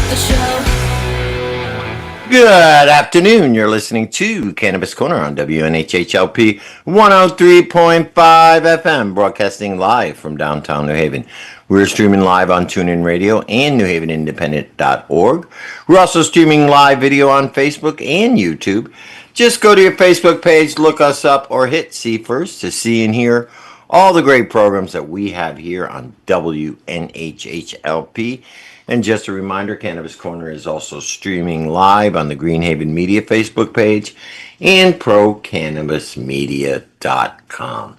the show. Good afternoon. You're listening to Cannabis Corner on WNHHLP 103.5 FM, broadcasting live from downtown New Haven. We're streaming live on TuneIn Radio and NewHavenIndependent.org. We're also streaming live video on Facebook and YouTube. Just go to your Facebook page, look us up, or hit see first to see and hear all the great programs that we have here on WNHHLP. And just a reminder, Cannabis Corner is also streaming live on the Greenhaven Media Facebook page and ProCannabisMedia.com.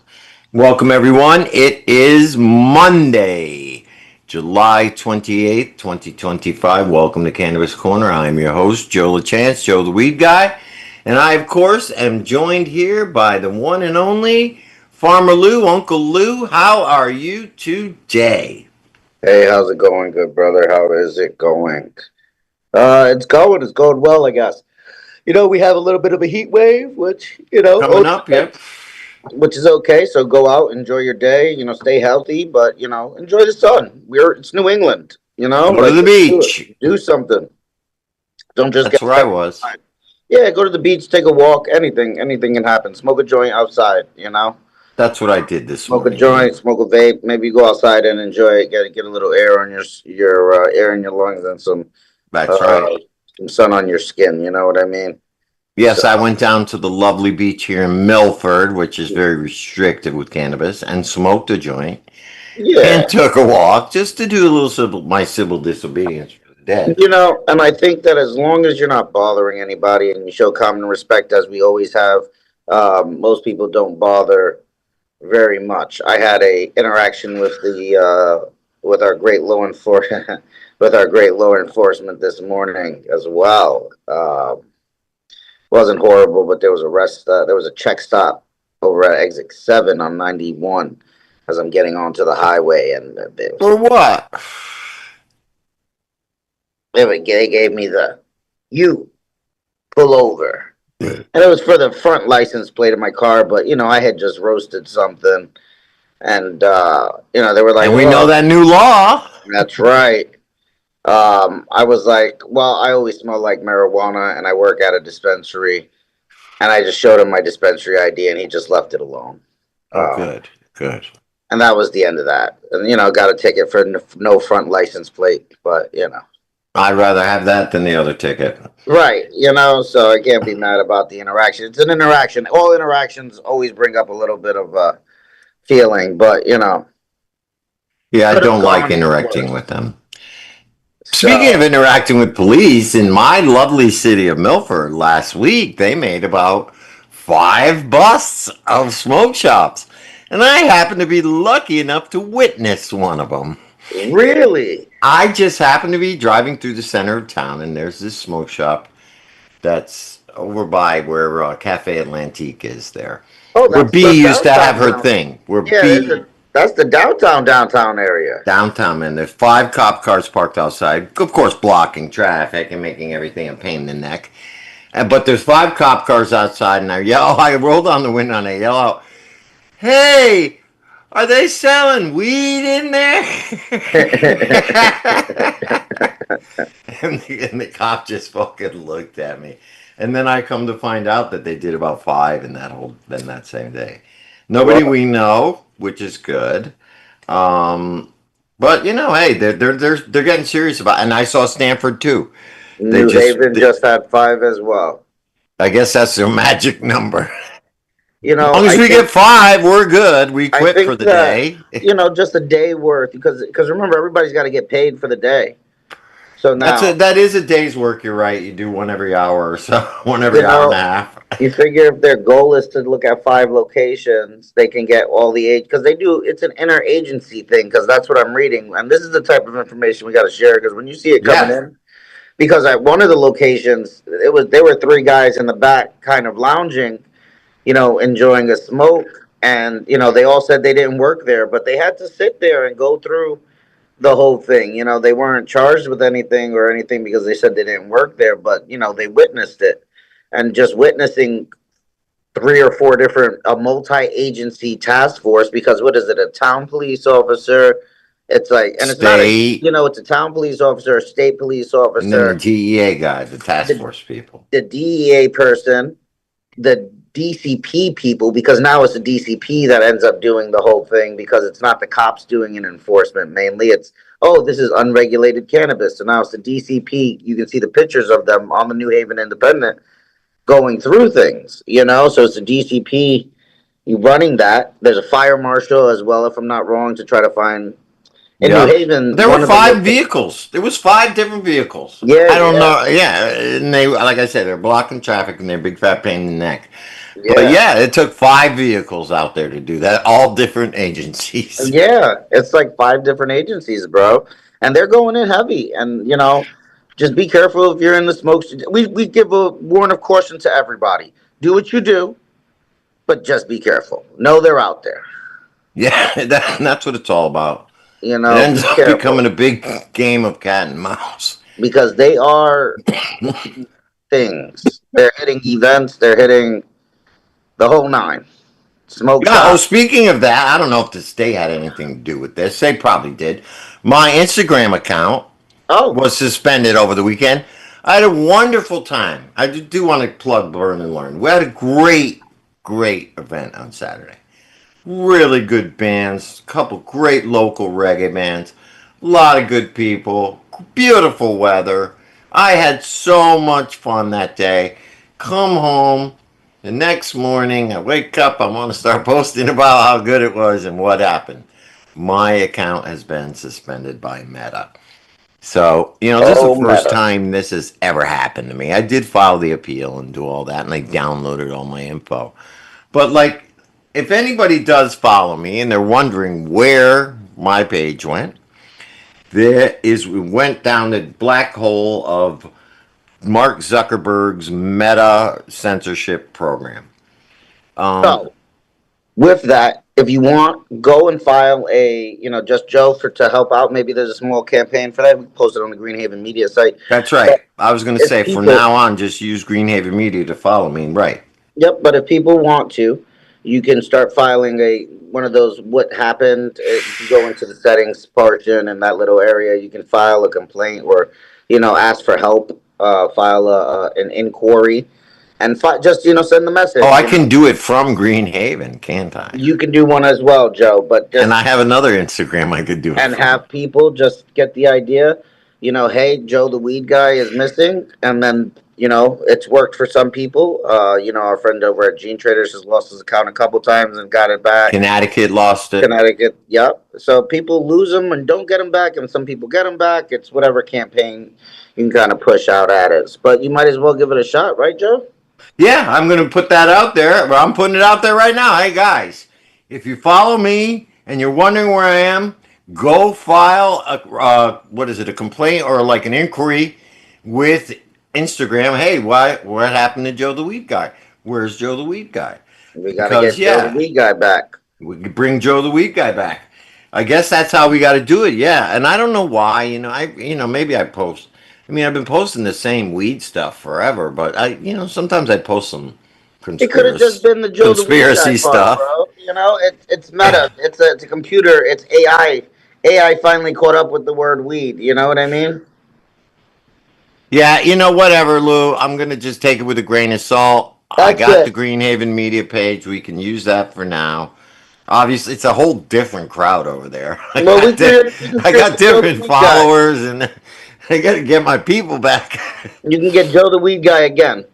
Welcome, everyone. It is Monday, July 28th, 2025. Welcome to Cannabis Corner. I am your host, Joe LaChance, Joe the Weed Guy. And I, of course, am joined here by the one and only Farmer Lou, Uncle Lou. How are you today? Hey, how's it going, good brother? How is it going? It's going well, I guess. We have a little bit of a heat wave, which, Coming up, yep. Which is okay. So go out, enjoy your day, stay healthy, but, enjoy the sun. It's New England, Go to the beach. Do something. Don't just That's get where I was. Yeah, go to the beach, take a walk, anything can happen. Smoke a joint outside, That's what I did this Smoke morning. a joint, smoke a vape. Maybe you go outside and enjoy it. Get a little air on your air in your lungs and some That's right. some sun on your skin. You know what I mean? Yes, I went down to the lovely beach here in Milford, which is very restricted with cannabis, and smoked a joint. Yeah. And took a walk just to do a little my civil disobedience for the dead. And I think that as long as you're not bothering anybody and you show common respect, as we always have, most people don't bother very much. I had a interaction with with our great law enforcement this morning as well. Wasn't horrible, but there was a check stop over at exit 7 on 91 as I'm getting onto the highway, and For what? they gave me the "you pull over." And it was for the front license plate of my car, but I had just roasted something, and they were like, And we know that new law. That's right. I was like, well, I always smell like marijuana, and I work at a dispensary, and I just showed him my dispensary ID, and he just left it alone. Oh, good. And that was the end of that. And got a ticket for no front license plate, but I'd rather have that than the other ticket. Right, so I can't be mad about the interaction. It's an interaction. All interactions always bring up a little bit of feeling, but Yeah, I don't like interacting with them. So, Speaking of interacting with police, in my lovely city of Milford last week, they made about 5 busts of smoke shops. And I happened to be lucky enough to witness one of them. really? I just happened to be driving through the center of town, and there's this smoke shop that's over by where Cafe Atlantique is there. Oh, Where that's B the used to have her downtown. thing. Where Yeah, B that's the downtown area. downtown, man. There's 5 cop cars parked outside, of course, blocking traffic and making everything a pain in the neck. But there's 5 cop cars outside, and I rolled down the window and I yell out, "Hey! Are they selling weed in there?" and the cop just fucking looked at me. And then I come to find out that they did about 5 in that same day. Nobody we know, which is good. But hey, they're getting serious about it. And I saw Stanford too. New Haven just had 5 as well. I guess that's their magic number. As long as we get 5, we're good. We quit for the day. Just a day worth, because remember, everybody's got to get paid for the day. So now that is a day's work. You're right. You do one every hour or so, one every hour and a half. You figure if their goal is to look at 5 locations, they can get all the because they do. It's an interagency thing, because that's what I'm reading, and this is the type of information we got to share. Because when you see it coming in, because at one of the locations, there were 3 guys in the back, kind of lounging, enjoying a smoke, and they all said they didn't work there, but they had to sit there and go through the whole thing. They weren't charged with anything because they said they didn't work there, but they witnessed it. And just witnessing 3 or 4 different multi-agency task force, because what is it, a town police officer, It's like, and it's not a, State, it's a town police officer, a state police and then the officer, DEA guys, the task the, force people. the DEA person, the DCP people, because now it's the DCP that ends up doing the whole thing, because it's not the cops doing an enforcement. Mainly it's, oh, this is unregulated cannabis. So now it's the DCP. You can see the pictures of them on the New Haven Independent going through things, so it's the DCP running that. There's a fire marshal as well, if I'm not wrong, to try to find in New Yep. Haven. There were One of the 5 vehicles. There was 5 different vehicles. yeah, I don't yeah, know. Yeah, and they, like I said, they're blocking traffic and they're a big fat pain in the neck. But yeah, yeah, it took 5 vehicles out there to do that. All different agencies. yeah. It's like 5 different agencies, bro, and they're going in heavy. And just be careful if you're in the smoke. We give a warning of caution to everybody. Do what you do, but just be careful. Know they're out there. Yeah, that's what it's all about. You It know, ends be up careful becoming a big game of cat and mouse. because they are things. They're hitting events. They're hitting the whole nine. Smoke Yeah. Oh, shop. speaking of that, I don't know if the state had anything to do with this. They probably did. My Instagram account Oh, was suspended over the weekend. I had a wonderful time. I do want to plug Burn and Learn. We had a great event on Saturday. Really good bands, a couple great local reggae bands, a lot of good people, beautiful weather. I had so much fun that day. Come home the next morning, I wake up, I want to start posting about how good it was and what happened. My account has been suspended by Meta. So, this is the oh, first meta. time this has ever happened to me. I did file the appeal and do all that, and I downloaded all my info. But, like, if anybody does follow me and they're wondering where my page went, we went down the black hole of Mark Zuckerberg's Meta censorship program. So with that, if you want, go and file a, just Joe to help out. Maybe there's a small campaign for that. We can post it on the Greenhaven Media site. That's But right. I was going to if say from people, now on, just use Greenhaven Media to follow me. Right. yep. But if people want to, you can start filing a one of those what happened. You can go into the settings portion in that little area. You can file a complaint or, ask for help. File an inquiry, and just send the Oh, message. I can do it from Greenhaven, can't I? You can do one as well, Joe. But And just I have another Instagram I could do it and from. have people just get the idea. Hey, Joe the weed guy is missing, and then it's worked for some people. Our friend over at Gene Traders has lost his account a couple times and got it back. Connecticut lost it. Connecticut, yep. So people lose them and don't get them back, and some people get them back. It's whatever campaign you can kind of push out at it. But you might as well give it a shot, right, Joe? Yeah, I'm going to put that out there. I'm putting it out there right now. Hey, guys, if you follow me and you're wondering where I am, go file what is it, a complaint or like an inquiry with Instagram. Hey, what happened to Joe the Weed Guy? Where's Joe the Weed Guy? We got to Because, get Joe the yeah, weed guy back. we could bring Joe the Weed Guy back. I guess that's how we got to do it. Yeah, and I don't know why. Maybe I post. I mean, I've been posting the same weed stuff forever, but sometimes I post some It could have just been the Joe the weed guy conspiracy part, stuff. bro. It's meta. It's a computer. It's AI. AI finally caught up with the word weed. You know what I mean? Yeah, whatever, Lou. I'm gonna just take it with a grain of salt. I That's got the it. Greenhaven Media page. We can use that for now. Obviously, it's a whole different crowd over there. I Well, got you can I create got the Joe the different weed guy. followers, and I got to get my people back. You can get Joe the weed guy again.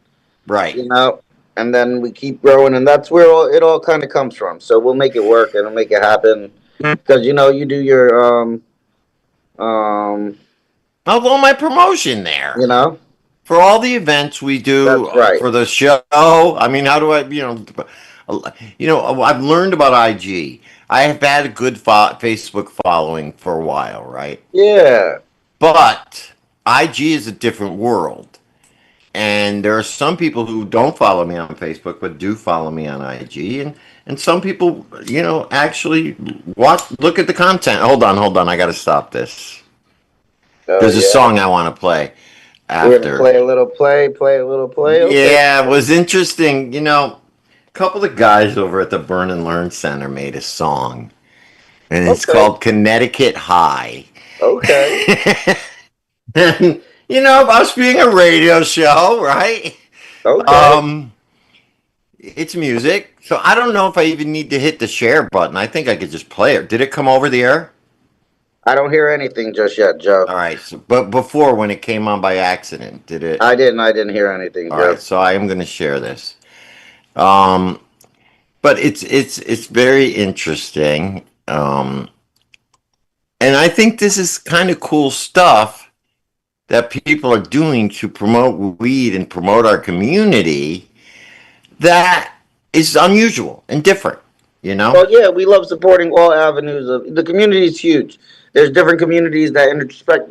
Right. You know, and then we keep growing, and that's where it all kind of comes from. So we'll make it work and we'll make it happen because you do your um I'll go my promotion there. you know For all the events we do that's right. for the show. I mean, how do I, I've learned about IG. I have had a good Facebook following for a while, right? Yeah. But IG is a different world. And there are some people who don't follow me on Facebook, but do follow me on IG. And some people, actually look at the content. Hold on. I got to stop this. Oh There's a yeah. song I want to play We're gonna after. play a little play a little play. Okay. Yeah, it was interesting. A couple of guys over at the Burn and Learn Center made a song. and it's Okay. called Connecticut High. Okay. And us being a radio show, right? Okay. Um, it's music, so I don't know if I even need to hit the share button. I think I could just play it. Did it come over the air? I don't hear anything just yet, Joe. All right, so, but before when it came on by accident, did it? I didn't hear anything, All Joe. right, so I am going to share this. Um, but it's very interesting. And I think this is kind of cool stuff that people are doing to promote weed and promote our community that is unusual and different, you know? Well, yeah, we love supporting all avenues of the community is huge. There's different communities that intertwine,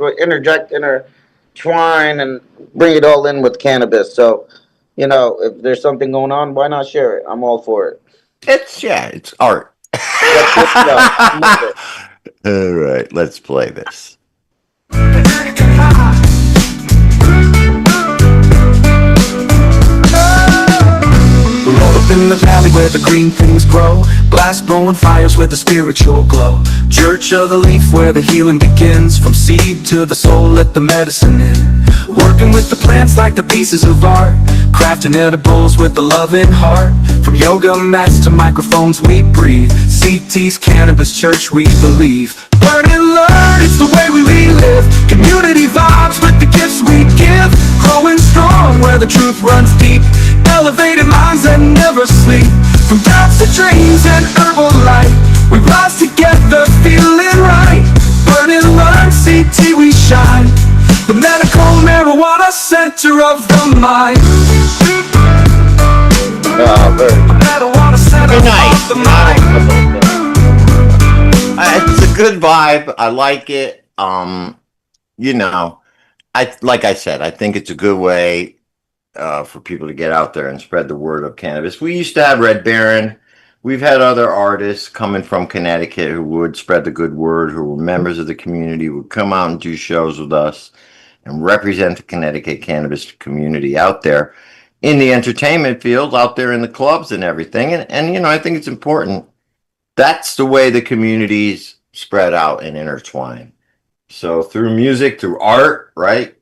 and bring it all in with cannabis. So, if there's something going on, why not share it? I'm all for it. It's art. That's good stuff. I love it. All right, let's play this. Roll up in the valley where the green things grow, blast blowing fires with a spiritual glow. Church of the Leaf where the healing begins, from seed to the soul, let the medicine in. Working with the plants like the pieces of art, crafting edibles with the loving heart. From yoga mats to microphones we breathe, CT's Cannabis Church we believe. Learn and learn, it's the way we live. Community vibes with the gifts we give. Growing strong where the truth runs deep. Elevated minds that never sleep. From doubts to dreams and herbal light, we rise together feeling right. Learn and learn, CT we shine. The medical marijuana center of the mind. Marijuana center Very nice. of the mind. It's a good vibe. I like it. Like I said, I think it's a good way for people to get out there and spread the word of cannabis. We used to have Red Baron. We've had other artists coming from Connecticut who would spread the good word, who were members of the community, would come out and do shows with us and represent the Connecticut cannabis community out there in the entertainment field, out there in the clubs and everything. And I think it's important. That's the way the communities spread out and intertwine. So through music, through art, right?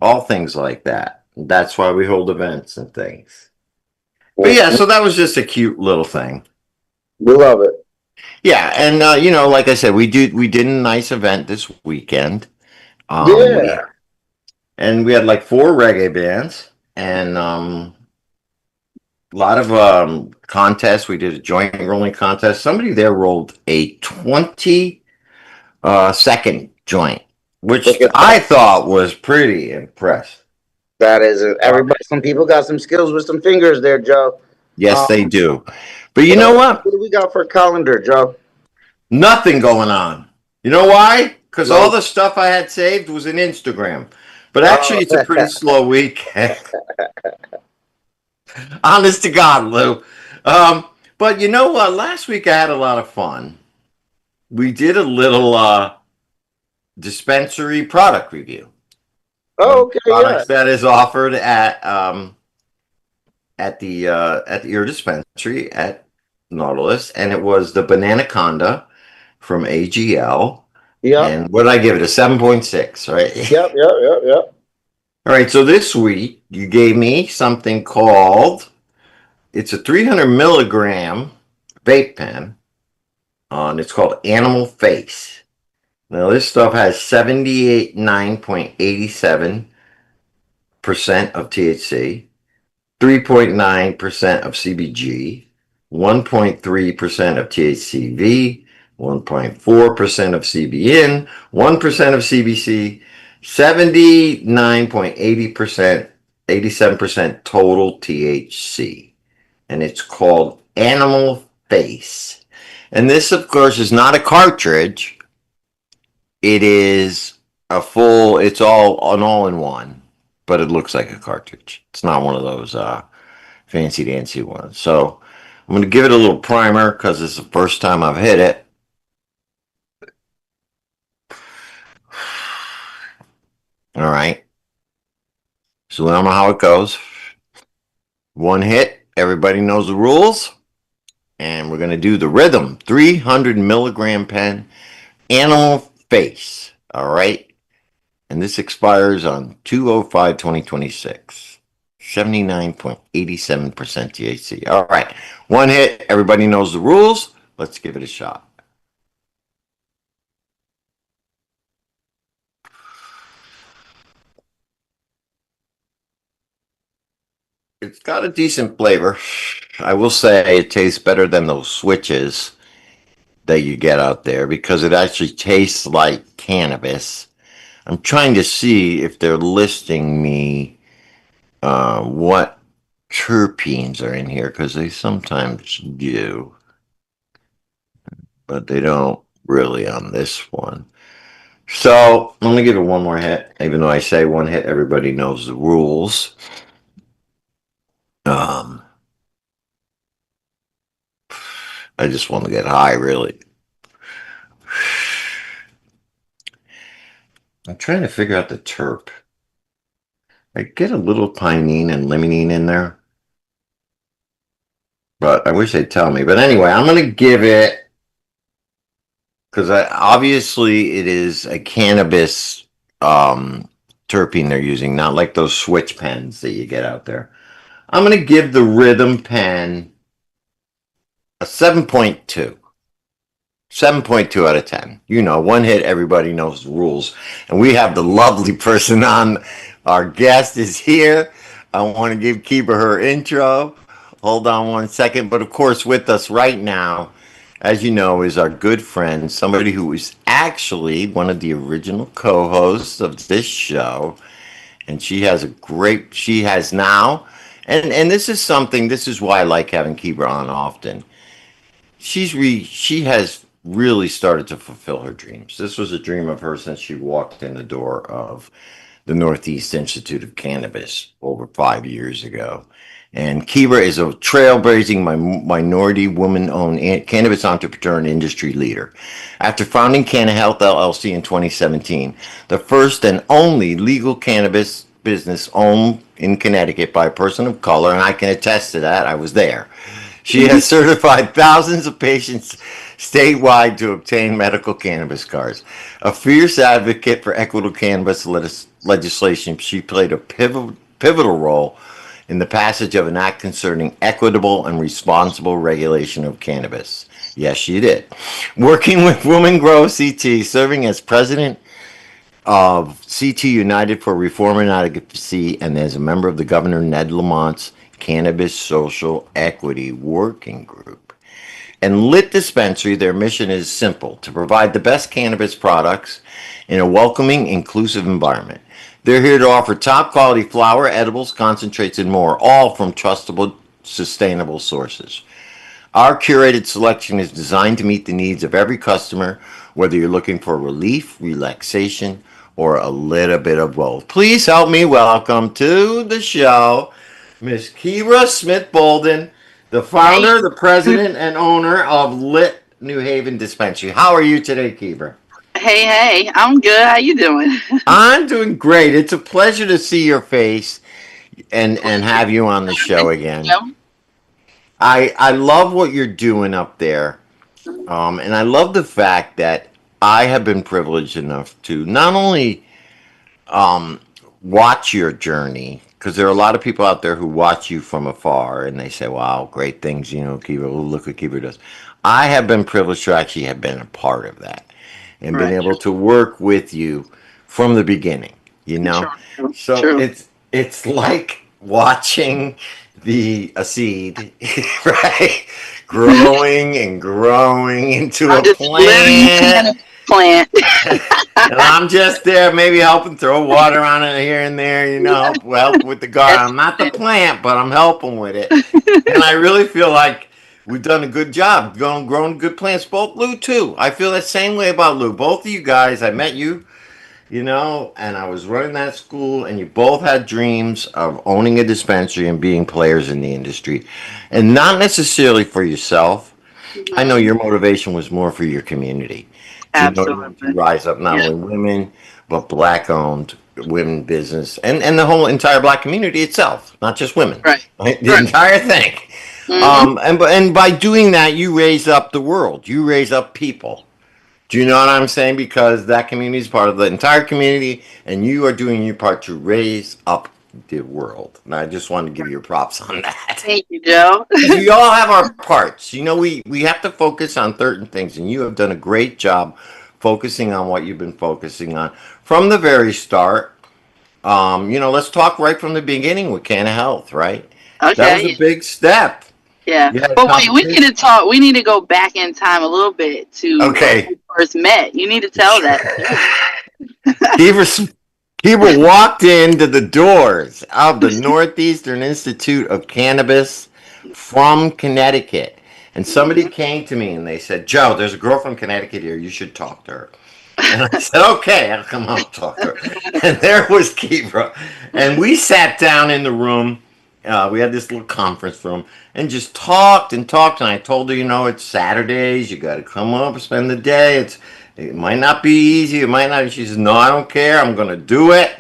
All things like that. That's why we hold events and things. But yeah, so that was just a cute little thing. We love it. Yeah, and like I said, we did a nice event this weekend. Yeah. We had like 4 reggae bands and a lot of contests. We did a joint rolling contest. Somebody there rolled a 20 second joint, which I thought was pretty impressive. That is it. Everybody. Some people got some skills with some fingers there, Joe. Yes, they do. But you know what? What do we got for a calendar, Joe? Nothing going on. You know why? Because all the stuff I had saved was in Instagram. But actually, it's a pretty slow weekend. Honest to God, Lou. But you know what? Last week I had a lot of fun. We did a little dispensary product review. Oh, okay, Products that is offered at your dispensary at Nautilus, and it was the Banana Conda from AGL. Yeah. And what did I give it? A 7.6, right? Yep. All right, so this week you gave me something called, it's a 300 milligram vape pen, and it's called Animal Face. Now this stuff has 79.87% of THC, 3.9% of CBG, 1.3% of THCV, 1.4% of CBN, 1% of CBC, 79.80%, 87% total THC. And it's called Animal Face. And this, of course, is not a cartridge. It is it's all an all-in-one, but it looks like a cartridge. It's not one of those fancy dancy ones. So I'm going to give it a little primer because it's the first time I've hit it. All right. So I don't know how it goes. One hit, everybody knows the rules. and we're going to do the Rhythm 300 milligram pen, animal face. All right. And this expires on 2/05/2026. 79.87% THC. All right. One hit. Everybody knows the rules. Let's give it a shot. It's got a decent flavor. I will say it tastes better than those switches that you get out there because it actually tastes like cannabis. I'm trying to see if they're listing me what terpenes are in here because they sometimes do, but they don't really on this one. So I'm gonna give it one more hit, even though I say one hit, everybody knows the rules. Um, I just want to get high, really. I'm trying to figure out the terp. I get a little pinene and limonene in there, but I wish they'd tell me. But anyway, I'm gonna give it because obviously it is a cannabis terpene they're using, not like those switch pens that you get out there. I'm gonna give the Rhythm pen a 7.2. 7.2 out of 10. You know, one hit, everybody knows the rules. And we have the lovely person on. Our guest is here. I want to give Kiba her intro. Hold on one second. But of course, with us right now, as you know, is our good friend, somebody who is actually one of the original co-hosts of this show. And she has now, and this is something, this is why I like having Kiba on often. She has really started to fulfill her dreams. This was a dream of hers since she walked in the door of the Northeast Institute of Cannabis over 5 years ago. And Kiba is a trailblazing minority woman-owned cannabis entrepreneur and industry leader. After founding Canna Health LLC in 2017, the first and only legal cannabis business owned in Connecticut by a person of color, and I can attest to that, I was there. She has certified thousands of patients statewide to obtain medical cannabis cards. A fierce advocate for equitable cannabis legislation, she played a pivotal role in the passage of an act concerning equitable and responsible regulation of cannabis. Yes, she did. Working with Women Grow CT, serving as president of CT United for Reform and Advocacy, and as a member of the Governor Ned Lamont's Cannabis Social Equity Working Group. And Lit Dispensary, their mission is simple: to provide the best cannabis products in a welcoming, inclusive environment. They're here to offer top quality flower, edibles, concentrates, and more, all from trustable, sustainable sources. Our curated selection is designed to meet the needs of every customer, whether you're looking for relief, relaxation, or a little bit of both. Please help me welcome to the show Miss Kiba Smith-Bolden, the founder, the president, and owner of Lit New Haven Dispensary. How are you today, Kiba? Hey, I'm good. How you doing? I'm doing great. It's a pleasure to see your face and have you on the show again. I love what you're doing up there, and I love the fact that I have been privileged enough to not only watch your journey, because there are a lot of people out there who watch you from afar and they say, wow, great things, Kiba, look what Kiba does. I have been privileged to actually have been a part of that and been able to work with you from the beginning, True. So True. it's like watching a seed, right? Growing and growing into a plant. And I'm just there, maybe helping throw water on it here and there, help with the garden. I'm not the plant, but I'm helping with it. And I really feel like we've done a good job growing good plants. Both Lou, too. I feel the same way about Lou. Both of you guys, I met you, and I was running that school, and you both had dreams of owning a dispensary and being players in the industry. And not necessarily for yourself. Mm-hmm. I know your motivation was more for your community. Absolutely. To rise up not only women, but black-owned women business and the whole entire black community itself, not just women. Right. The entire thing. And by doing that, you raise up the world. You raise up people. Do you know what I'm saying? Because that community is part of the entire community, and you are doing your part to raise up the world. And I just wanted to give you props on that. Thank you, Joe. Because we all have our parts. You know, we have to focus on certain things, and you have done a great job focusing on what you've been focusing on from the very start. Let's talk right from the beginning with Canna Health, right? That was a Okay. big step. Yeah. You had a But wait, we need competition. to talk. We need to go back in time a little bit to when Okay. we first met. You need to tell that. Keeper, Keeper walked into the doors of the Northeastern Institute of Cannabis from Connecticut. And somebody came to me and they said, Joe, there's a girl from Connecticut here. You should talk to her. And I said, okay, I'll come out and talk to her. And there was Kibra. And we sat down in the room. We had this little conference room and just talked and talked. And I told her, it's Saturdays. You got to come up and spend the day. It might not be easy. It might not. She says, no, I don't care. I'm going to do it.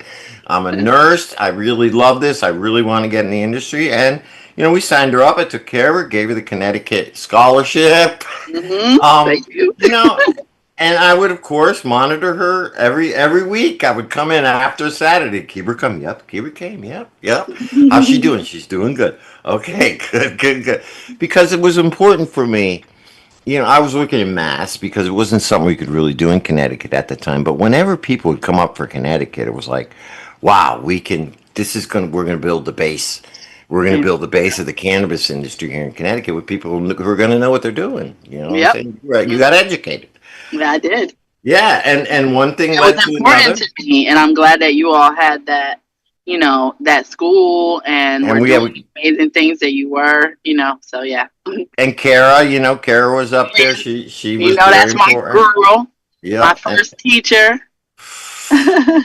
I'm a nurse. I really love this. I really want to get in the industry. And, we signed her up. I took care of her, gave her the Connecticut scholarship. Thank you. And I would, of course, monitor her every week. I would come in after Saturday. Keep her come. Yep. Keep her came. Yep. Yep. How's she doing? She's doing good. Okay. Good. Good. Good. Because it was important for me. I was working in Mass because it wasn't something we could really do in Connecticut at the time. But whenever people would come up for Connecticut, it was like, wow, we can. We're going to build the base. We're going to build the base of the cannabis industry here in Connecticut with people who are going to know what they're doing. You know what I'm Yep. saying? Right. You got educated. Yeah, I did. Yeah, and one thing It led was to important another, to me, and I'm glad that you all had that, that school, and and were we doing have amazing things that you were, so yeah. and Kara, Kara was up there. She was very That's my important. girl, my Yeah, first teacher.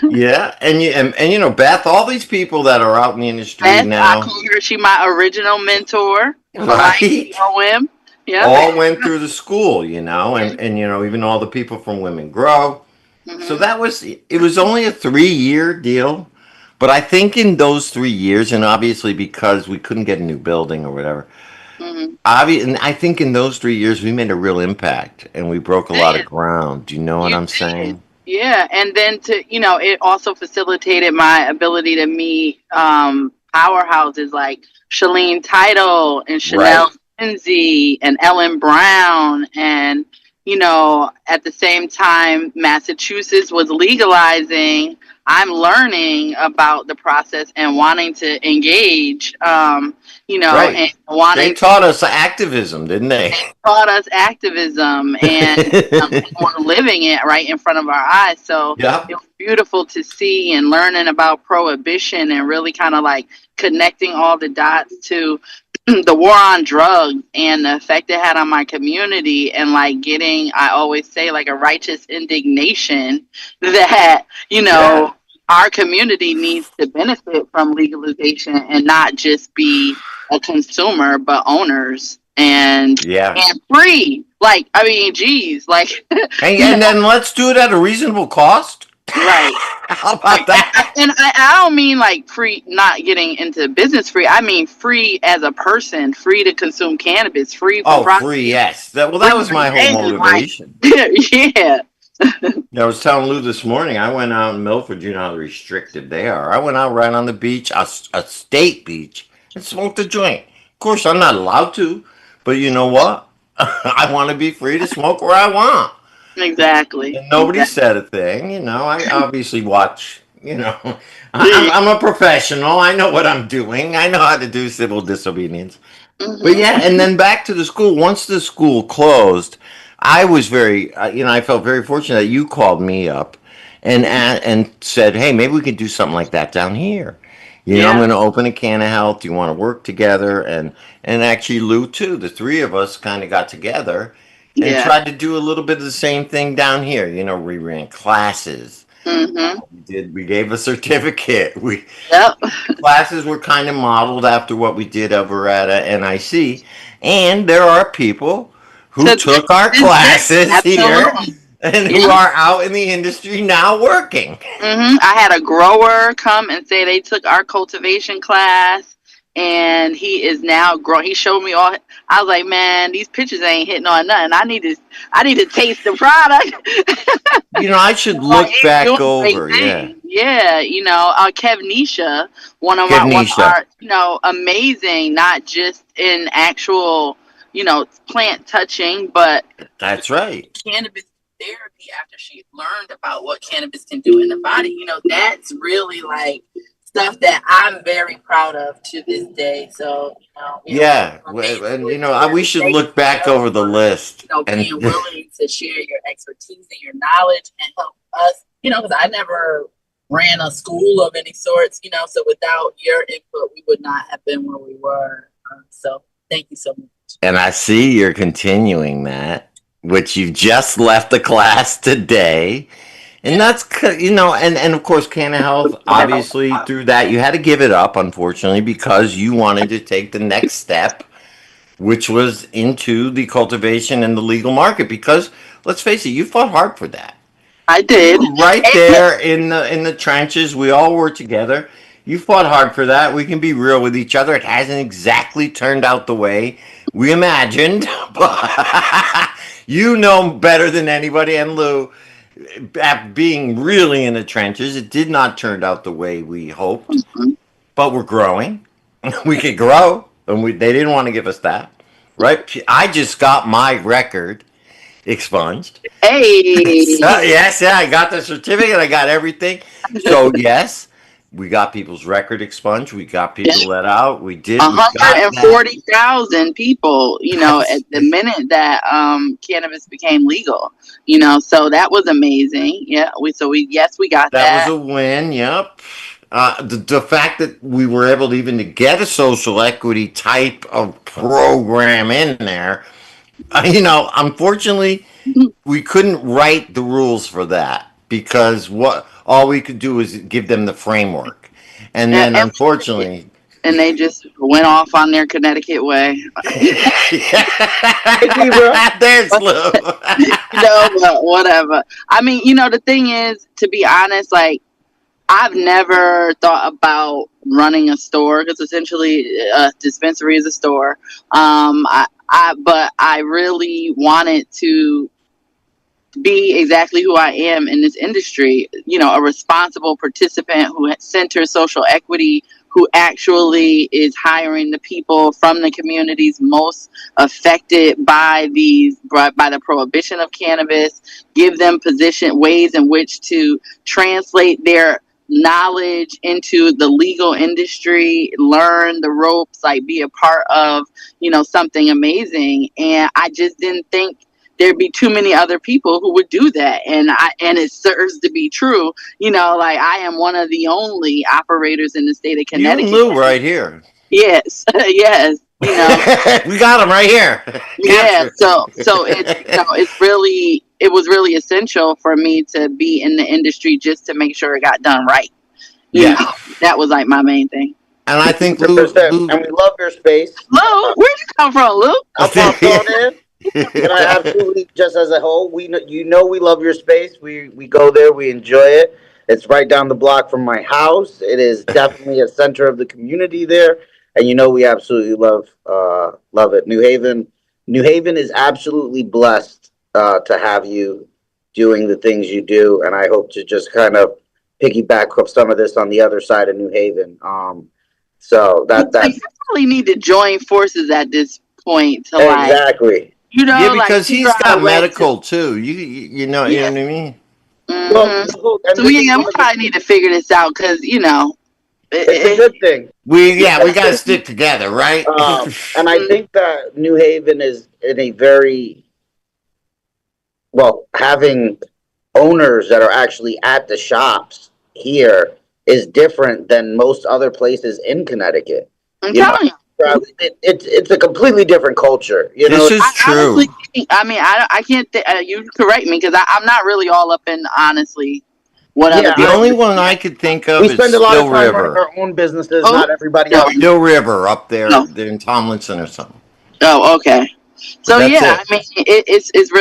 yeah, and Beth, all these people that are out in the industry Beth, I now, call her, she my original mentor for life, right? OM. Yep. All went through the school, and even all the people from Women Grow. So Hmm. it was only a 3-year deal, but I think in those 3 years, and obviously because we couldn't get a new building or whatever, Hmm. and I think in those 3 years we made a real impact and we broke a lot of ground. Do you know what You I'm did. saying? Yeah. And then it also facilitated my ability to meet powerhouses like Shalene Title and Right. Chanel Lindsay and Ellen Brown. And, at the same time, Massachusetts was legalizing. I'm learning about the process and wanting to engage, Right. and They wanting to taught us activism, didn't they? taught us activism, and we're living it right in front of our eyes. So Yep. it was beautiful to see and learning about prohibition and really kind of like connecting all the dots to the war on drugs and the effect it had on my community, and like getting, I always say, like a righteous indignation that, Yeah. our community needs to benefit from legalization and not just be a consumer, but owners Yeah. and free. Like, I mean, geez, like, And then let's do it at a reasonable cost. right. How about that? And I don't mean like free, not getting into business free. I mean free as a person, free to consume cannabis, free from Oh, free, prostitution, yes. That free was from my whole dating. Like, motivation. yeah. I was telling Lou this morning, I went out in Milford, you know how restricted they are. I went out right on the beach, a state beach, and smoked a joint. Of course, I'm not allowed to, but you know what? I want to be free to smoke where I want. Exactly. And nobody Exactly. said a thing, I obviously watch, Yeah. I'm a professional. I know what I'm doing. I know how to do civil disobedience. But Hmm. yeah, and then back to the school. Once the school closed, I was I felt very fortunate that you called me up and said, "Hey, maybe we could do something like that down here." I'm Yeah. going to open a can of health. Do you want to work together? And actually, Lou too. The three of us kind of got together and Yeah. tried to do a little bit of the same thing down here. We ran classes. Hmm. We gave a certificate. We Yep. classes were kind of modeled after what we did over at NIC, and there are people who To took our this day, classes here absolutely. and who Yeah. are out in the industry now working. I had a grower come and say they took our cultivation class, and he is now grown. He showed me all. I was like, man, these pictures ain't hitting on nothing. I need to taste the product. I should Oh, look he's back doing great over. Yeah. things. Yeah, Kevnisha, one of Kevnisha. our, amazing, not just in actual, plant touching, but That's right. cannabis therapy after she learned about what cannabis can do in the body. That's really like stuff that I'm very proud of to this day. So, Yeah. We should thank look back you over the for, list. being willing to share your expertise and your knowledge and help us, because I never ran a school of any sorts, so without your input, we would not have been where we were. So thank you so much. And I see you're continuing that, which you've just left the class today. And that's, and of course, Canna Health, obviously, through that, you had to give it up, unfortunately, because you wanted to take the next step, which was into the cultivation and the legal market. Because, let's face it, you fought hard for that. I did. Right there in the trenches, we all were together. You fought hard for that. We can be real with each other. It hasn't exactly turned out the way we imagined, but you know better than anybody. And Lou, being really in the trenches, it did not turn out the way we hoped. But we're growing. We could grow, and they didn't want to give us that. Right? I just got my record expunged. Hey. Yes, I got the certificate. I got everything. So yes, we got people's record expunged. We got people let out. We did. 140,000 people, at the minute that cannabis became legal. So that was amazing. Yeah, we got that. That was a win. Yep. The fact that we were able to even to get a social equity type of program in there, unfortunately, we couldn't write the rules for that because all we could do was give them the framework, and then unfortunately, and they just went off on their Connecticut way. There's Lou. But whatever. I mean, the thing is, to be honest, like, I've never thought about running a store because essentially a dispensary is a store. But I really wanted to be exactly who I am in this industry, a responsible participant who centers social equity, who actually is hiring the people from the communities most affected by the prohibition of cannabis, give them ways in which to translate their knowledge into the legal industry, learn the ropes, like be a part of, something amazing. And I just didn't think there'd be too many other people who would do that. And it serves to be true. Like, I am one of the only operators in the state of Connecticut. You and Lou right here. Yes. Yes. We got him right here. Yeah. So it was really essential for me to be in the industry just to make sure it got done right. That was like my main thing. And I think Lou, and we love your space. Lou, where'd you come from, Lou? I'm from in. And I absolutely, just as a whole, we love your space. We go there, we enjoy it. It's right down the block from my house. It is definitely a center of the community there, and we absolutely love it. New Haven is absolutely blessed to have you doing the things you do, and I hope to just kind of piggyback up some of this on the other side of New Haven. So that you probably need to join forces at this point to exactly. Because he's got medical too. You know what I mean? Mm-hmm. Well, so we probably need to figure this out because it's a good thing. We got to stick together, right? And I think that New Haven is in a very having owners that are actually at the shops here is different than most other places in Connecticut. I'm telling you. It's a completely different culture. This is true. Honestly, I can't. You correct me because I'm not really all up in honestly. The only one I could think of we is spend a lot Still of time River. on our own businesses, not everybody else. Still River up there, they're in Tomlinson or something. Oh, okay. So it's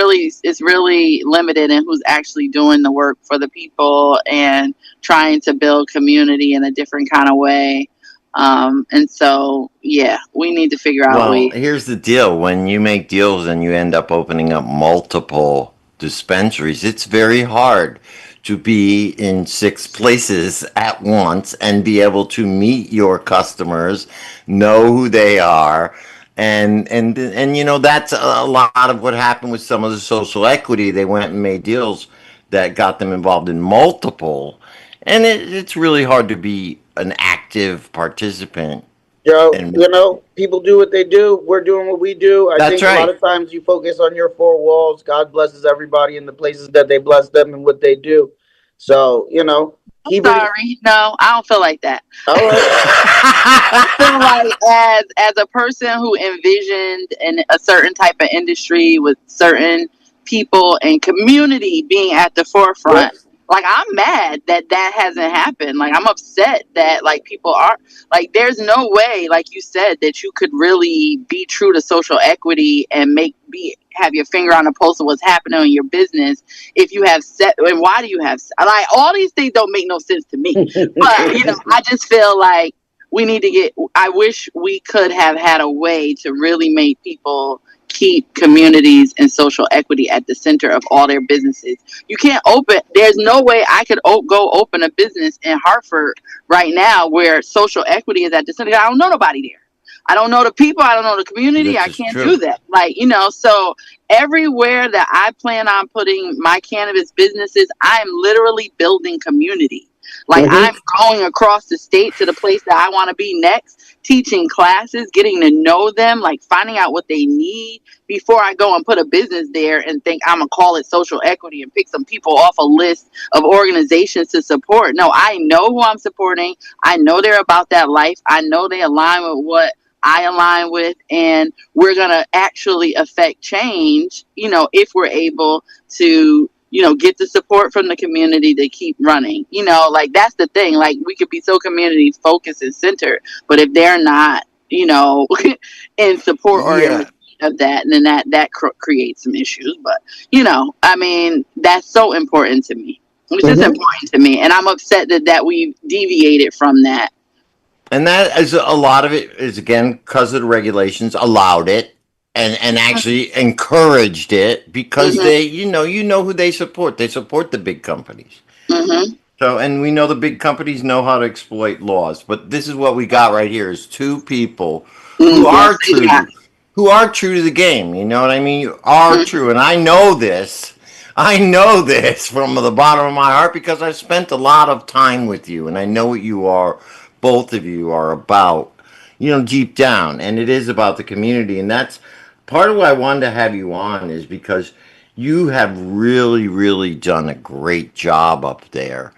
really limited in who's actually doing the work for the people and trying to build community in a different kind of way. And so, yeah, we need to figure out Well, ways. here's the deal. When you make deals and you end up opening up multiple dispensaries, it's very hard to be in 6 places at once and be able to meet your customers, know who they are. And you know, that's a lot of what happened with some of the social equity. They went and made deals that got them involved in multiple. And it's really hard to be an active participant. Joe, And you know, people do what they do. We're doing what we do. I that's think a lot right. of times you focus on your four walls. God blesses everybody in the places that they bless them and what they do. So, you know, I'm keep it. sorry. No, I don't feel like that. All right. I feel like as a person who envisioned a certain type of industry with certain people and community being at the Yep. forefront, like I'm mad that that hasn't happened. Like I'm upset that like people are like there's no way, like you said, that you could really be true to social equity and have your finger on the pulse of what's happening in your business if you have set. And why do you have like all these things don't make no sense to me. But I just feel like we need to get, I wish we could have had a way to really make people keep communities and social equity at the center of all their businesses. You can't open, there's no way I could go open a business in Hartford right now where social equity is at the center. I don't know nobody there. I don't know the people. I don't know the community. This I is can't do true. that. Like, so everywhere that I plan on putting my cannabis businesses, I am literally building community. Like Mhm. I'm going across the state to the place that I want to be next, teaching classes, getting to know them, like finding out what they need before I go and put a business there and think I'm gonna call it social equity and pick some people off a list of organizations to support. No, I know who I'm supporting. I know they're about that life. I know they align with what I align with, and we're gonna actually affect change, if we're able to get the support from the community to keep running. Like that's the thing. Like we could be so community focused and centered, but if they're not, in support or in Yeah. the of that, then that creates some issues. But I mean, that's so important to me. It's just Mhm. important to me, and I'm upset that we deviated from that. And that is a lot of it is again because of the regulations allowed it and actually encouraged it because Hmm. they you know who they support. They support the big companies. Hmm. So and we know the big companies know how to exploit laws. But this is what we got right here is two people who Yes, are they true got. to who are true to the game. You know what I mean? You are Mhm. true. And I know this. I know this from the bottom of my heart because I've spent a lot of time with you and I know what you are, both of you are about, deep down. And it is about the community. And that's part of why I wanted to have you on is because you have really, really done a great job up there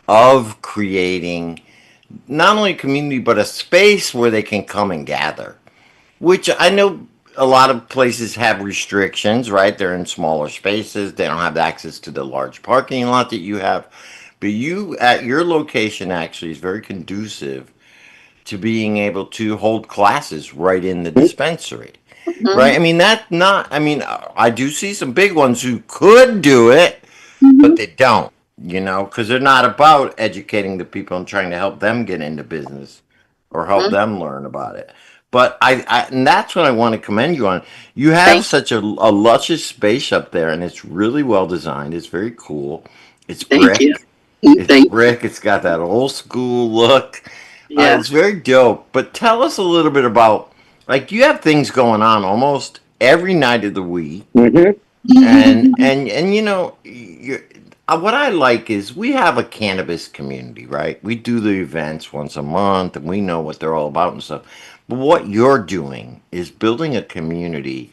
of creating not only a community, but a space where they can come and gather which I know a lot of places have restrictions, right? They're in smaller spaces. They don't have access to the large parking lot that you have. But you, at your location, actually is very conducive to being able to hold classes right in the dispensary, right? Mhm. I mean, that not, I mean, I do see some big ones who could do it, but Mhm. they don't, because they're not about educating the people and trying to help them get into business or help Mhm. them learn about it. But and that's what I want to commend you on. You have Thank such a luscious space up there, and it's really well designed. It's very cool. It's thank you. brick. It's Thank you. brick. It's got that old school look. Yeah. It's very dope. But tell us a little bit about, like, you have things going on almost every night of the week Mhm. and what I like is we have a cannabis community, right? We do the events once a month, and we know what they're all about and stuff. But what you're doing is building a community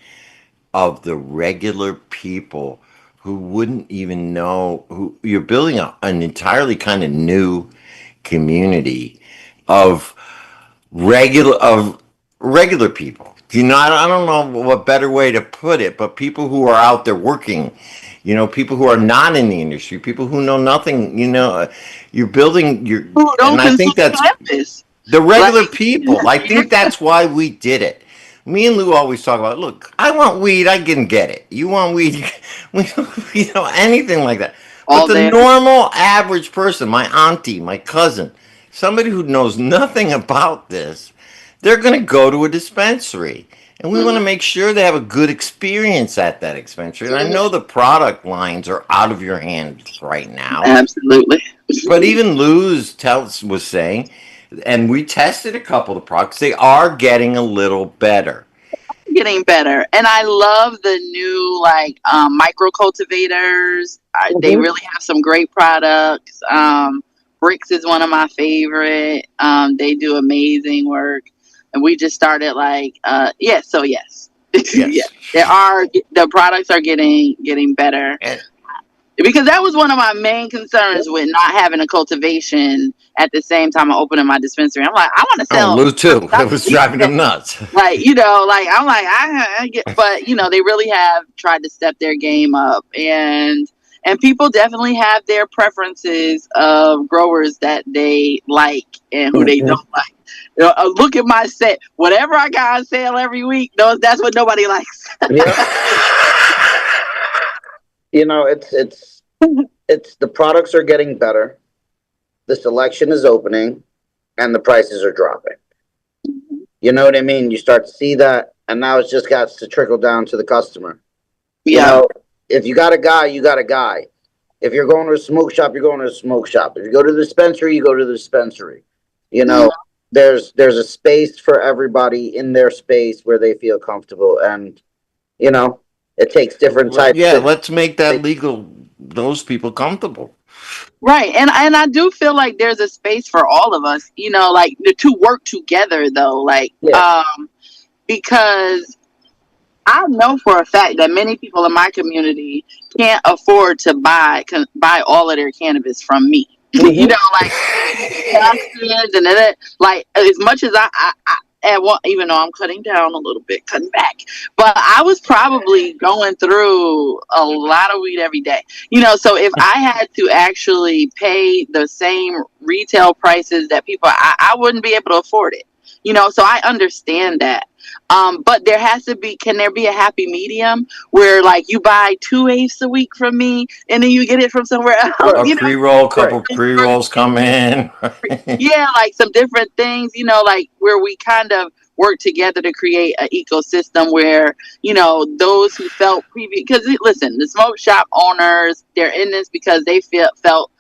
of the regular people who wouldn't even know who you're building an entirely kind of new community of regular people. I don't know what better way to put it, but people who are out there working, people who are not in the industry, people who know nothing, you're building Who and don't I consume think that's cannabis? the Like, regular people. I think that's why we did it. Me and Lou always talk about, look, I want weed, I can get it. You want weed, we, anything like that. But all the there. normal average person, my auntie, my cousin, somebody who knows nothing about this, they're going to go to a dispensary. And we want to make sure they have a good experience at that dispensary. And I know the product lines are out of your hands right now. Absolutely. But even Lou's was saying, and we tested a couple of the products, they are getting a little better. Getting better, and I love the new like micro cultivators. They really have some great products. Bricks is one of my favorite. They do amazing work, and we just started like yes, so yes. Yeah, Yes. the products are getting better, And, because that was one of my main concerns with not having a cultivation at the same time I'm opening my dispensary. I'm like, I want to oh, sell. Lou too. It was driving him nuts. Like, like I'm like, I get, but they really have tried to step their game up, and people definitely have their preferences of growers that they like and who they don't like. Look at my set. Whatever I got on sale every week, that's what nobody likes. Yeah. It's the products are getting better, the selection is opening, and the prices are dropping. You know what I mean? You start to see that, and now it's just got to trickle down to the customer. Yeah. If you got a guy, you got a guy. If you're going to a smoke shop, you're going to a smoke shop. If you go to the dispensary, you go to the dispensary. There's a space for everybody in their space where they feel comfortable, and it takes different types. Yeah, let's make that legal. Those people comfortable. Right. And I do feel like there's a space for all of us, like to work together though. Like, because I know for a fact that many people in my community can't afford to buy all of their cannabis from me. Like taxes and that, like as much as I even though I'm cutting down a little bit, cutting back, but I was probably going through a lot of weed every day. So if I had to actually pay the same retail prices that people, I wouldn't be able to afford it. So I understand that. But can there be a happy medium where like you buy 2/8 a week from me and then you get it from somewhere else? A pre-roll, couple pre-rolls come in. Yeah, like some different things, like where we kind of work together to create an ecosystem where, those who felt because listen, the smoke shop owners, they're in this because they felt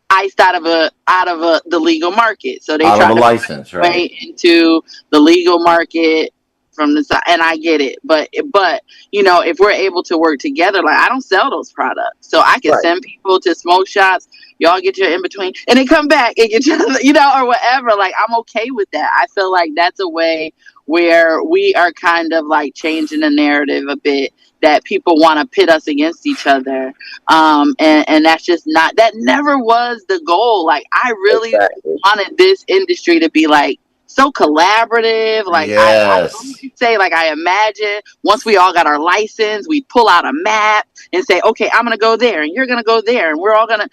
iced out of the legal market. So they Out of try a to license, find a right? way into the legal market from the side, and I get it. But if we're able to work together, like I don't sell those products, so I can send people to smoke shops. Y'all get your in between, and then come back and get your, or whatever. Like I'm okay with that. I feel like that's a way where we are kind of like changing the narrative a bit, that people want to pit us against each other. And that's just that never was the goal. Like I really wanted this industry to be like so collaborative. Like I Yes. say, like I imagine once we all got our license, we'd pull out a map and say, okay, I'm gonna go there and you're gonna go there and we're all gonna,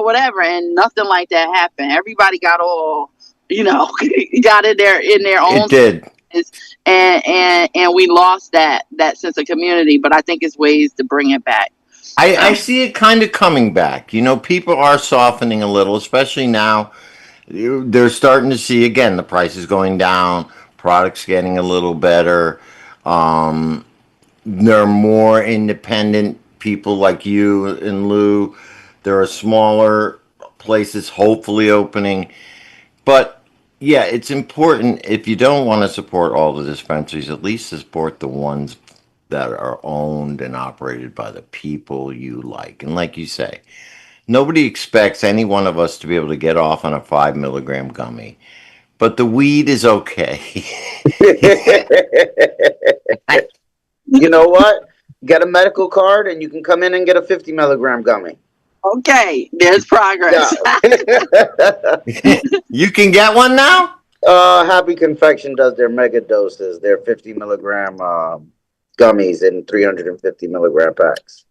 whatever. And nothing like that happened. Everybody got all, got in their own. It did. And we lost that sense of community. But I think it's ways to bring it back. I see it kind of coming back. People are softening a little, especially now. They're starting to see again the prices going down, products getting a little better. There are more independent people like you and Lou. There are smaller places hopefully opening. But yeah, it's important if you don't want to support all the dispensaries, at least support the ones that are owned and operated by the people you like. And like you say, nobody expects any one of us to be able to get off on a 5 milligram gummy, but the weed is okay. You know what? Get a medical card and you can come in and get a 50 milligram gummy. Okay, there's progress. You can get one now? Happy Confection does their mega doses, their 50 milligram gummies in 350 milligram packs.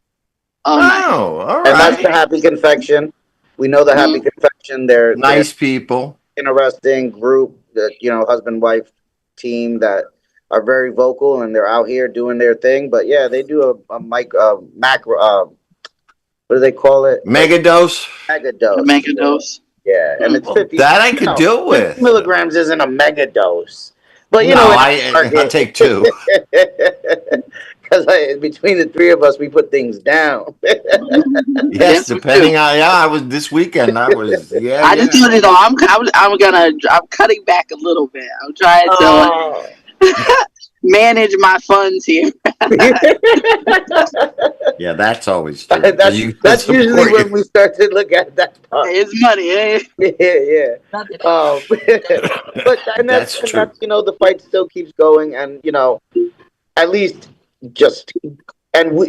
Oh, all right. And that's the Happy Confection. We know the Happy Confection. They're nice people. Interesting group that, husband, wife team that are very vocal and they're out here doing their thing. But yeah, they do a macro, what do they call it? Mega dose. Mega dose. Mega dose. Yeah, and it's Well, 50. that I could deal 50 with. milligrams isn't a mega dose, but No, I'll in take two. because between the three of us, we put things down. Yes, Yes, we do. depending on, yeah, I was this weekend. I was, yeah, I just yeah. told you though, I'm cutting back a little bit. I'm trying to Oh. manage my funds here. Yeah, that's always true. 'Cause you gotta That's usually support when your. we start to look at that part. It's money. Eh? Yeah, yeah. But That's true. that's the fight still keeps going, and at least just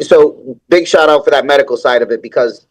so big shout out for that medical side of it because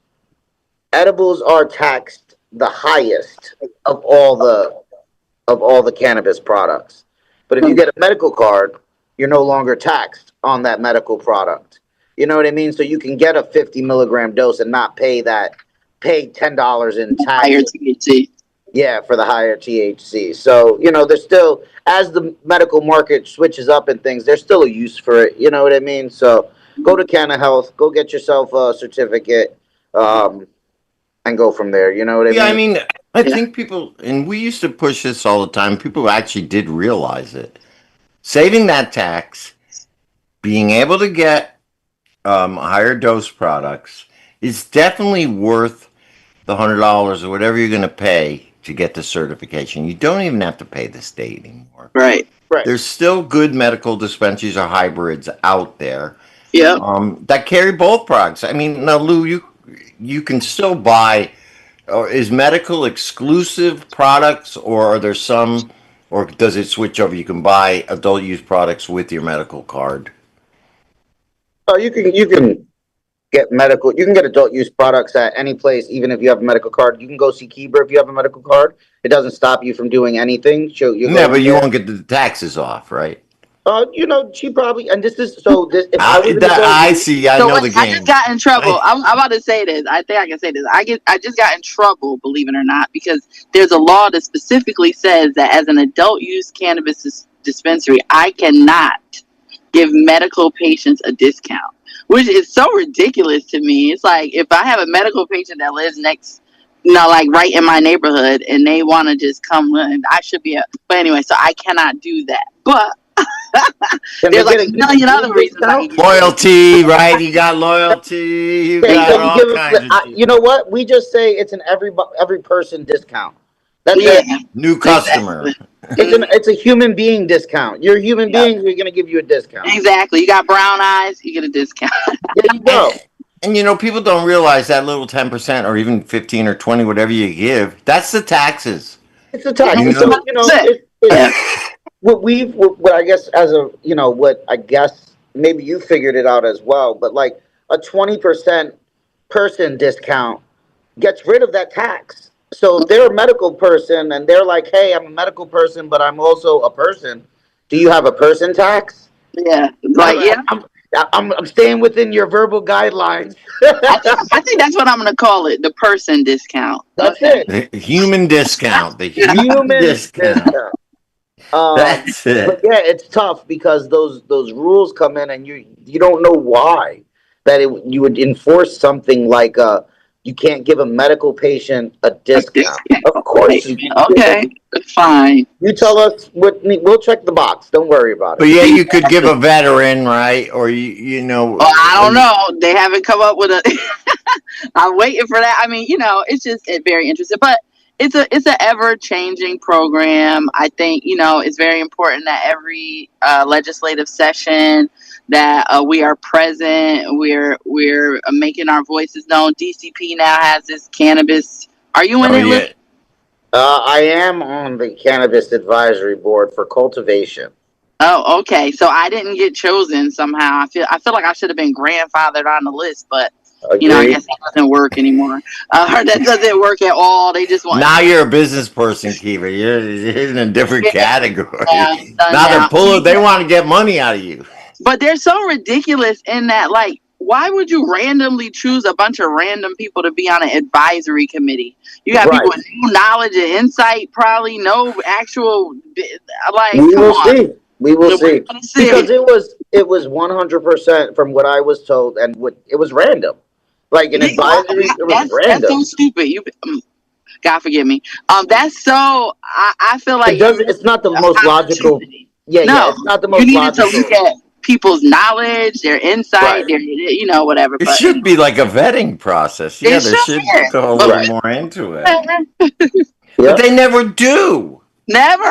edibles are taxed the highest of all the cannabis products. But if you get a medical card, you're no longer taxed on that medical product. You know what I mean? So you can get a 50 milligram dose and not pay $10 in Higher taxes. THC. Yeah, for the higher THC. So, there's still, as the medical market switches up and things, there's still a use for it. You know what I mean? So go to Canna Health, go get yourself a certificate, and go from there. You know what I Yeah, I mean? mean, I Yeah. think people, and we used to push this all the time. People actually did realize it. Saving that tax, being able to get higher dose products is definitely worth the $100 or whatever you're going to pay to get the certification. You don't even have to pay the state anymore. Right. Right. There's still good medical dispensaries or hybrids out there Yep. that carry both products. I mean, now Lou, you can still buy. Or is medical exclusive products, or are there some, or does it switch over? You can buy adult use products with your medical card. Oh, you can you can get adult use products at any place, even if you have a medical card. You can go see Keeber if you have a medical card. It doesn't stop you from doing anything. You No, go but in you there. won't get the taxes off, right? She probably, and this is so this if I was an adult I use, see. I So know wait, the I just game. got in trouble. I'm about to say this. I think I can say this. I just got in trouble, believe it or not, because there's a law that specifically says that as an adult use cannabis dispensary, I cannot give medical patients a discount, which is so ridiculous to me. It's like if I have a medical patient that lives next, like right in my neighborhood, and they want to just come in, I should be But anyway, so I cannot do that. But can they there's like get a million other reasons I discount? can give you. Loyalty, right? You got loyalty. You got Can you all give kinds of you know what? We just say it's an every person discount. That's Yeah, it. new customer. exactly. Mhm. It's a human being discount. You're a human Yep. being. We're gonna give you a discount. Exactly. You got brown eyes, you get a discount. There you go. And people don't realize that little 10% or even 15 or 20, whatever you give, that's the taxes. It's a tax. You So know, Yeah. what I guess as a what I guess maybe you figured it out as well, but like a 20% person discount gets rid of that tax. So if they're a medical person and they're like, hey, I'm a medical person, but I'm also a person. Do you have a person tax? Yeah. Like, yeah. I'm staying within your verbal guidelines. I think that's what I'm going to call it, the person discount. That's Okay. it. the human discount. The Yeah. human Human discount. discount. That's But it. yeah, it's tough because those rules come in and you don't know why you would enforce something like you can't give a medical patient a A discount. discount. Of course you can. Okay. Fine. You tell us we'll check the box. Don't worry about But it. yeah, you could give a veteran, right? Or you know, Well, I don't know. They haven't come up with a. I'm waiting for that. I mean, it's just very interesting, but it's a ever changing program. I think it's very important that every legislative session that we are present. We're making our voices known. DCP now has this cannabis. Are you in oh it, Liz? yeah, I am on the cannabis advisory board for cultivation. Oh, okay. So I didn't get chosen somehow. I feel like I should have been grandfathered on the list, but I Agreed. guess that doesn't work anymore. That doesn't work at all. They just want. now you're a business person, Kiva. You're in a different category. Yeah, done Now they're now. pulling. They want to get money out of you. But they're so ridiculous in that, like, why would you randomly choose a bunch of random people to be on an advisory committee? You got people Right. with no knowledge and insight, probably no actual, like, We come will on. see. We will see. We're gonna see. Because it was 100% from what I was told, and it was random. Like an Yeah, advisory, it was that's so random. stupid. God forgive me. That's so. I feel like It you does. missed It's not the an most logical. opportunity. Yeah, yeah. No, It's not the you most needed to logical. look at people's knowledge, their insight, Right. their whatever. It But should be like a vetting process. Yeah, it there should. should go a little Right. more into it. But Yep. they never do. Never.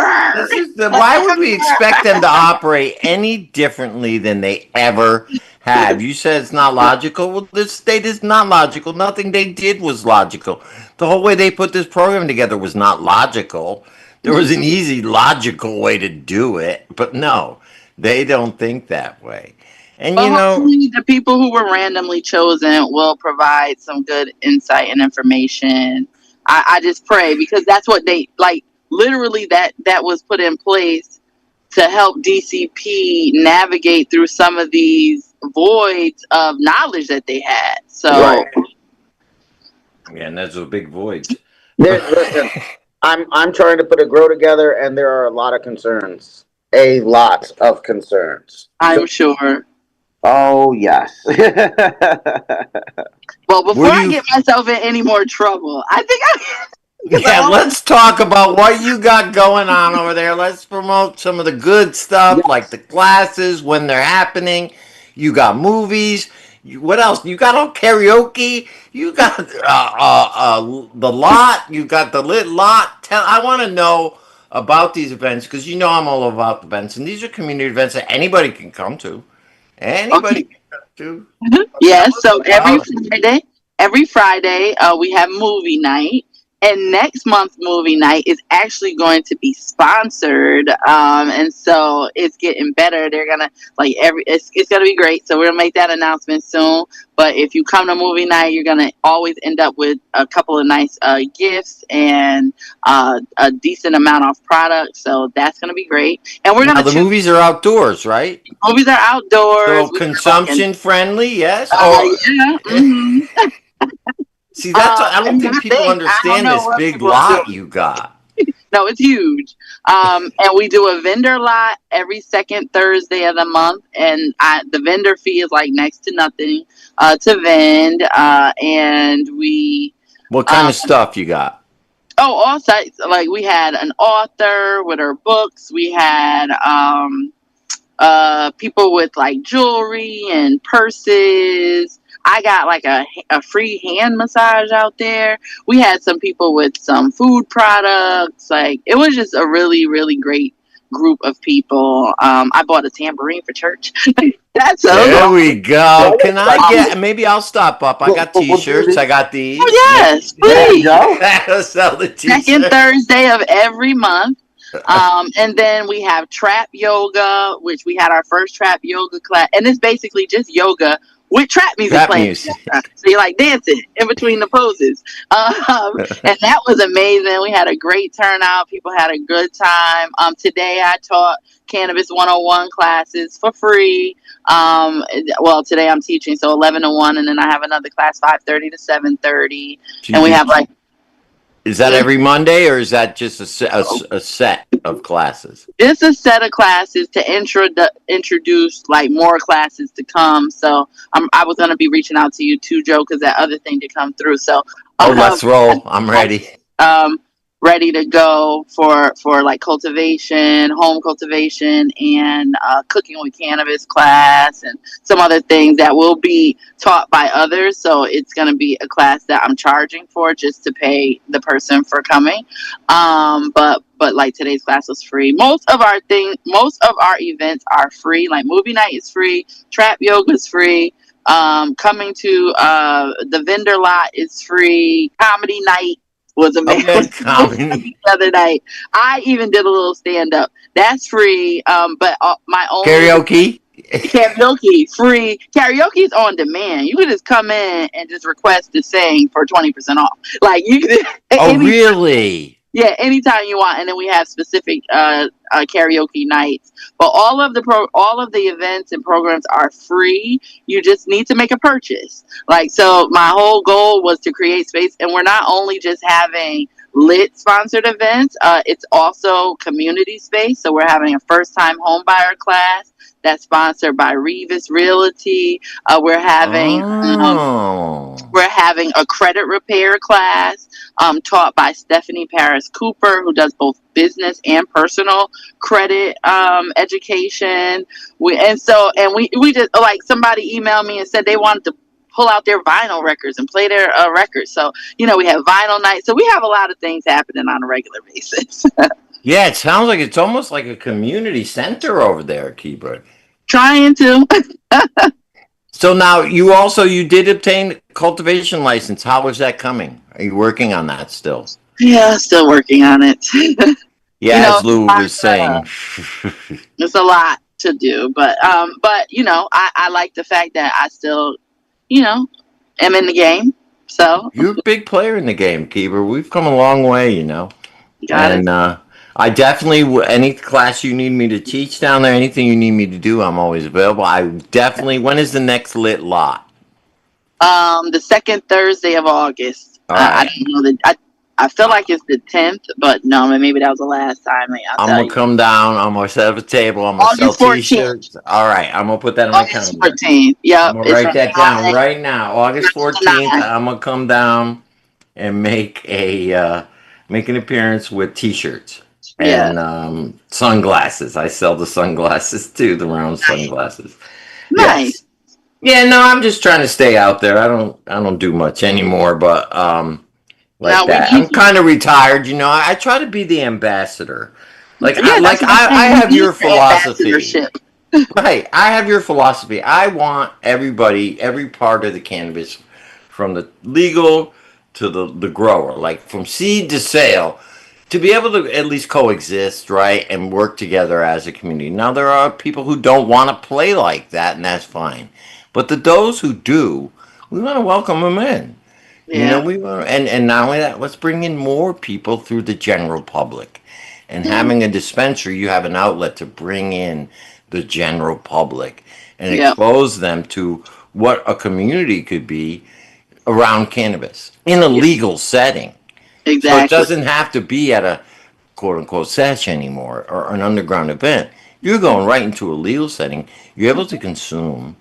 Why would we expect them to operate any differently than they ever have? You said it's not logical. Well, this state is not logical. Nothing they did was logical. The whole way they put this program together was not logical. There was an easy, logical way to do it, but no, they don't think that way. And But hopefully, the people who were randomly chosen will provide some good insight and information. I just pray because that's what they like. Literally, that was put in place to help DCP navigate through some of these voids of knowledge that they had. So, Right. yeah, and that's a big void. Listen, I'm trying to put a grow together, and there are a lot of concerns. A lot of concerns. I'm sure. Oh yes. Well, before Were I you? get myself in any more trouble, I think Yeah, let's talk about what you got going on over there. Let's promote some of the good stuff, like the classes when they're happening. You got movies. What else? You got all karaoke. You got the lot. You got the lit lot. I want to know about these events because you know I'm all about the events, and these are community events that anybody can come to. Anybody okay. can come to. Tell Yes, us so about it. every Friday, we have movie night, and next month's movie night is actually going to be sponsored, and so it's getting better. They're gonna it's gonna be great. So we're gonna make that announcement soon. But if you come to movie night, you're gonna always end up with a couple of nice gifts and a decent amount of product. So that's gonna be great. And we're Now gonna the choose movies are outdoors, right? movies are So outdoors. We are like consumption friendly, yes. Or yeah. see, that's I don't And think I people think I don't understand know this what big people are lot doing. you got. No, it's huge. And we do a vendor lot every second Thursday of the month, and the vendor fee is like next to nothing to vend. And we What kind um, of stuff you got? all sites like we had an author with her books. We had people with like jewelry and purses. I got like a free hand massage out there. We had some people with some food products. Like it was just a really, really great group of people. I bought a tambourine for church. That's There so we go. Can I um, get? Maybe I'll stop up. I got We'll do T-shirts. this. I got oh these. Maybe yes, There you please. go. I'll sell the Second T-shirt. Thursday of every month. And then we have trap yoga, which we had our first trap yoga class, and it's basically just yoga with trap music Trap playing. music. So you're like dancing in between the poses. And that was amazing. We had a great turnout. People had a good time. Today I taught Cannabis 101 classes for free. Well, today I'm teaching, so 11 to 1, and then I have another class 5:30 to 7:30. And we have like Is that every Monday or is that just a set of classes? just a set of classes to introduce like more classes to come. So I was gonna be reaching out to you too, Joe, because that other thing to come through. So Oh, let's roll. I'm ready. um, ready to go for like cultivation, home cultivation, and cooking with cannabis class, and some other things that will be taught by others. So it's going to be a class that I'm charging for just to pay the person for coming. But like today's class was free. Most of our events are free. Like movie night is free, trap yoga is free. Coming to the vendor lot is free. Comedy night was amazing. Okay, comedy. The other night, I even did a little stand up. That's free. But my only Karaoke. karaoke free. Karaoke is on demand. You can just come in and just request to sing for 20% off. Like you can. Oh, really? Yeah, anytime you want, and then we have specific karaoke nights. But all of the events and programs are free. You just need to make a purchase. Like so, my whole goal was to create space, and we're not only just having lit sponsored events. It's also community space. So we're having a first time home buyer class that's sponsored by Revis Realty. We're having Oh. we're having a credit repair class taught by Stephanie Paris Cooper, who does both business and personal credit education. We just, like, somebody emailed me and said they wanted to pull out their vinyl records and play their records. So, we have vinyl night. So we have a lot of things happening on a regular basis. Yeah, it sounds like it's almost like a community center over there, Kibra. Trying to. So now you did obtain cultivation license. How is that coming? Are you working on that still? Yeah, still working on it. Yeah, as Lou was saying. It's a lot to do, but I like the fact that I still, am in the game. So You're a big player in the game, Kibra. We've come a long way, got it. And I definitely, any class you need me to teach down there, anything you need me to do, I'm always available. When is the next lit lot? The second Thursday of August. All I right. don't know that. I feel like it's the 10th, but no, maybe that was the last time. I'm going to come down. I'm going to set up a table. I'm going to sell August 14th. t-shirts. All right. I'm going to put that on my August calendar. 14th. Yep. I'm going to write that down right now. August 14th, I'm going to come down and make an appearance with t-shirts and sunglasses. I sell the sunglasses too, the round sunglasses. Nice. Yes. Yeah, no, I'm just trying to stay out there. I don't do much anymore, but I'm kind of retired, I try to be the ambassador. I have your philosophy. Right. I have your philosophy. I want everybody, every part of the cannabis, from the legal to the grower, like from seed to sale, to be able to at least coexist, right, and work together as a community. Now, there are people who don't want to play like that, and that's fine. But those who do, we want to welcome them in. Yeah. We want, and not only that, let's bring in more people through the general public. And having a dispensary, you have an outlet to bring in the general public and expose them to what a community could be around cannabis in a legal setting. Exactly. So it doesn't have to be at a quote-unquote sesh anymore or an underground event. You're going right into a legal setting. You're able to consume.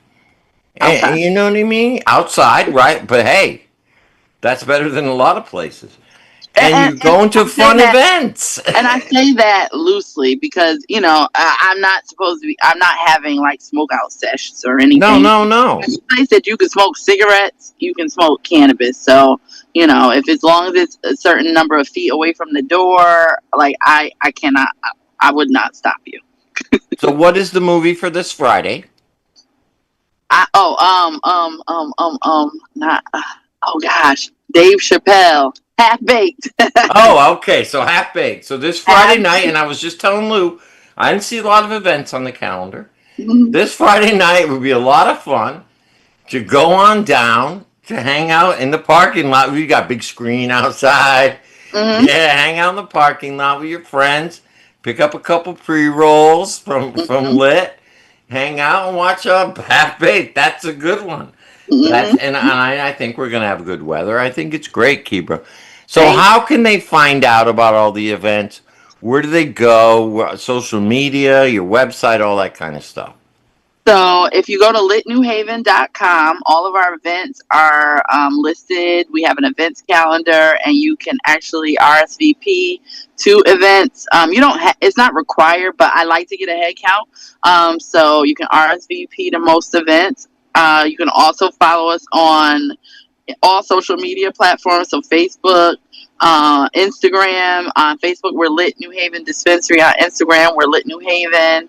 And you know what I mean? Outside, right? But hey, that's better than a lot of places. And you're going to fun events. And I say that loosely because, I'm not having like smoke out sessions or anything. No. I said you can smoke cigarettes, you can smoke cannabis. So, if as long as it's a certain number of feet away from the door, like I would not stop you. So what is the movie for this Friday? Dave Chappelle, Half Baked. Oh, okay. So Half Baked. So this Friday night, and I was just telling Lou, I didn't see a lot of events on the calendar. Mm-hmm. This Friday night would be a lot of fun to go on down, to hang out in the parking lot. We got a big screen outside. Mm-hmm. Yeah, hang out in the parking lot with your friends. Pick up a couple pre-rolls from Lit. Hang out and watch Half Baked. That's a good one. Mm-hmm. And I think we're going to have good weather. I think it's great, Kibra. So how can they find out about all the events? Where do they go? Social media, your website, all that kind of stuff. So if you go to litnewhaven.com, all of our events are listed. We have an events calendar, and you can actually RSVP to events. It's not required, but I like to get a head count. So you can RSVP to most events. You can also follow us on all social media platforms. So Facebook, Instagram. On Facebook, we're Lit New Haven Dispensary. On Instagram, we're Lit New Haven.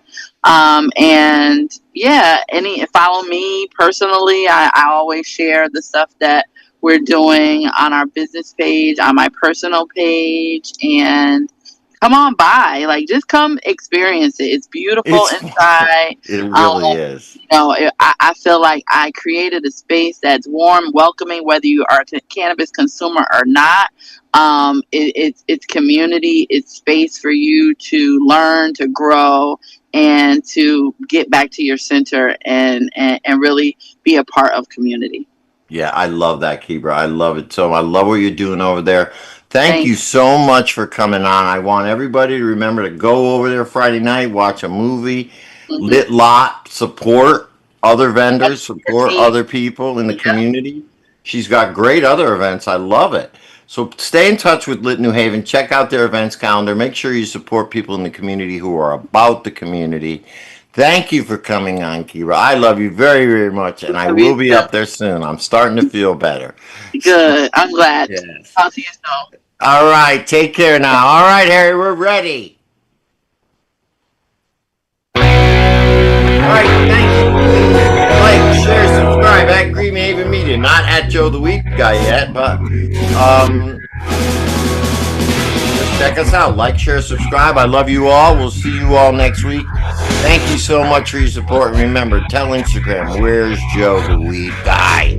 Follow me personally. I always share the stuff that we're doing on our business page, on my personal page, and come on by. Like, just come experience it. It's beautiful inside. It really is. I feel like I created a space that's warm, welcoming, whether you are a cannabis consumer or not. It's community. It's space for you to learn, to grow, and to get back to your center and really be a part of community. Yeah, I love that, Kibra. I love it. So I love what you're doing over there. Thank you so much for coming on. I want everybody to remember to go over there Friday night, watch a movie, lit lot, support other vendors, support other people in the community. She's got great other events. I love it. So stay in touch with Lit New Haven. Check out their events calendar. Make sure you support people in the community who are about the community. Thank you for coming on, Kira. I love you very, very much, and I will be up there soon. I'm starting to feel better. Good. I'm glad. Yes. Talk to you soon. All right. Take care now. All right, Harry. We're ready. All right. Thank you. Like, share, subscribe at Green Haven Media. Not at Joe the Week guy yet, but just check us out. Like, share, subscribe. I love you all. We'll see you all next week. Thank you so much for your support. And remember, tell Instagram, where's Joe the Weed Guy?